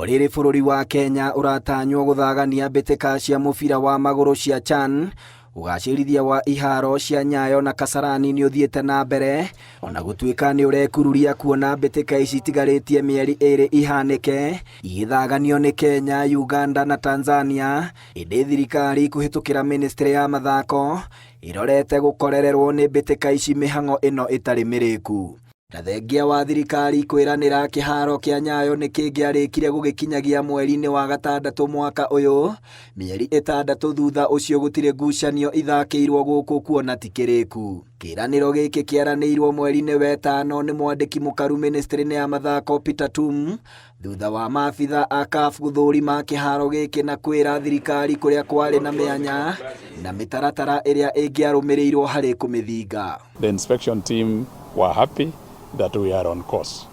Oriri bururi wa Kenya uratanywo guthagania mbĩtĩka cia mũbira wa magũrũ cia CHAN, ugacĩrithia wa iharo cia Nyayo na Kasarani nĩ uthiĩte na mbere, ona gũtuĩka nĩ urekururia kuona mbĩtĩka ici itigarĩtie mĩeri ĩrĩ ihanĩke igĩthaganio nĩ Kenya, Uganda na Tanzania. Ĩndĩ thirikari kũhĩtũkĩra ministry ya mathako irorete gũkorererwo nĩ mbĩtĩka ici mĩhang'o ĩno ĩtarĩ mĩrĩku. Na thengia wa thirikari kwĩranĩra kĩharo kĩa Nyayo nĩ kĩngĩarĩkire gũgĩkinyagia mweri-inĩ wa gatandatũ mwaka ũyũ, mĩeri ĩtandatũ thutha ũcio gũtirĩ ngucanio ithakĩirwo gũkũ kuona ti kĩrĩku. Kĩranĩro gĩkĩ kĩaranĩirwo mweri-inĩ wa ĩtano nĩ mwandĩki mũkaru ministry-inĩ ya mathako Peter Tum, thutha wa maabitha a CAF gũthũrima kĩharo gĩkĩ na kwĩra thirikari kũrĩa kwarĩ na mĩanya na mĩtaratara ĩrĩa ĩngĩarũmĩrĩirwo harĩ kũmĩthinga. The inspection team were happy that we are on course.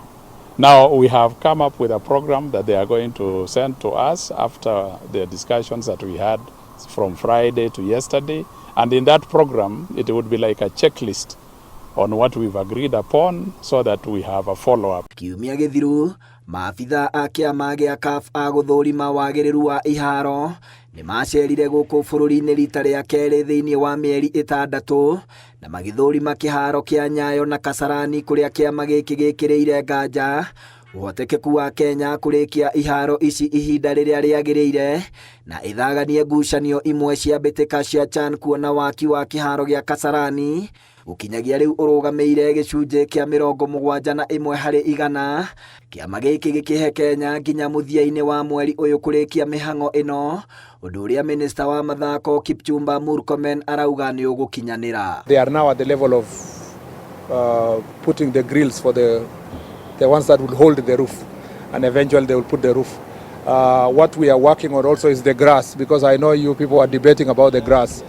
Now we have come up with a program that they are going to send to us after the discussions that we had from Friday to yesterday. And in that program, it would be like a checklist on what we've agreed upon so that we have a follow-up. Kiumia gĩthiru, maabitha a kĩama gĩa CAF a gũthũrima wagĩrĩru wa iharo nĩ macerire gũkũ bũrũri-inĩ rita rĩa kerĩ thĩinĩ wa mĩeri ĩtandatũ na magĩthũrima kĩharo kĩa Nyayo na Kasarani kũrĩa kĩama gĩkĩ gĩkĩrĩire nganja ũhotekeku wa Kenya kũrĩkia iharo ici ihinda rĩrĩa rĩagĩrĩire na ithaganie ngucanio imwe cia mbĩtĩka cia CHAN kuona waki wa kĩharo gĩa Kasarani gũkinyagia rĩu ũrũgamĩire gĩcunjĩ kĩa 71% kĩama gĩkĩ gĩkĩhe Kenya nginya mũthia-inĩ wa mweri ũyũ kũrĩkia mĩhang'o ĩno, ũndũ ũrĩa minister wa mathako Kipchumba Murkomen arauga nĩ ũgũkinyanĩra. They are now at the level of putting the grills for the ones that will hold the roof, and eventually they will put the roof. What we are working on also is the grass, because I know you people are debating about the grass.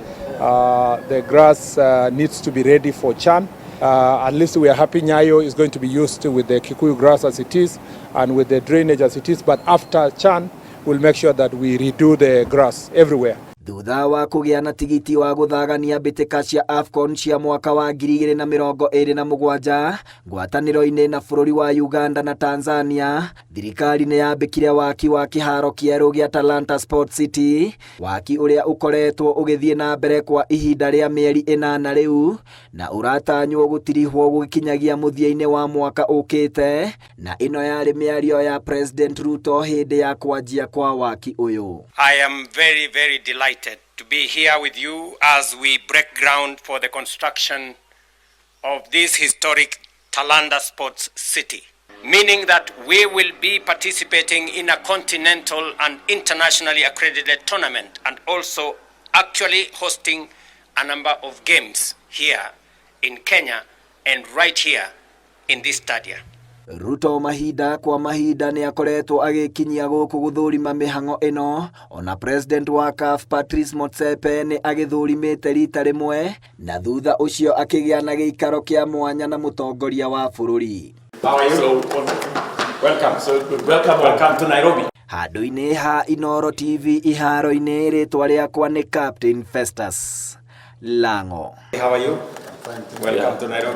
The grass needs to be ready for CHAN. At least we are happy Nyayo is going to be used with the Kikuyu grass as it is and with the drainage as it is, but after CHAN we'll make sure that we redo the grass everywhere. Thutha wa kũgĩa na tigiti wa gũthagania mbĩtĩka cia AFCON cia mwaka wa 2027 ngwatanĩro-inĩ na bũrũri wa Uganda na Tanzania, thirikari nĩ yambĩkire waki wa kĩharo kĩerũ gĩa Talanta Sport City, waki ũrĩa ũkoretwo ũgĩthiĩ na mbere kwa ihinda rĩa mĩeri 8 rĩu na ũratanywo gũtirihwo gũkinyagia mũthia-inĩ wa mwaka ũkĩte, na ĩno yarĩ mĩario ya President Ruto hĩndĩ ya kwanjia kwa waki ũyũ. I am very delighted to be here with you as we break ground for the construction of this historic Talanta Sports City, meaning that we will be participating in a continental and internationally accredited tournament and also actually hosting a number of games here in Kenya and right here in this stadium. Ruto mahinda kwa mahinda nĩ akoretwo agĩkinyia gũkũ gũthũrima mĩhang'o ĩno, ona president wa CAF Patrice Motsepe nĩ agĩthũrimĩte rita rĩmwe na thutha ũcio akĩgĩa na gĩikaro kĩa mwanya na mũtongoria wa bũrũri. Welcome to Nairobi. Handũ-inĩ ha Inooro TV iharo-inĩ, rĩtwa rĩakwa nĩ Captain Festus Lango. How are you? Welcome to Nairobi.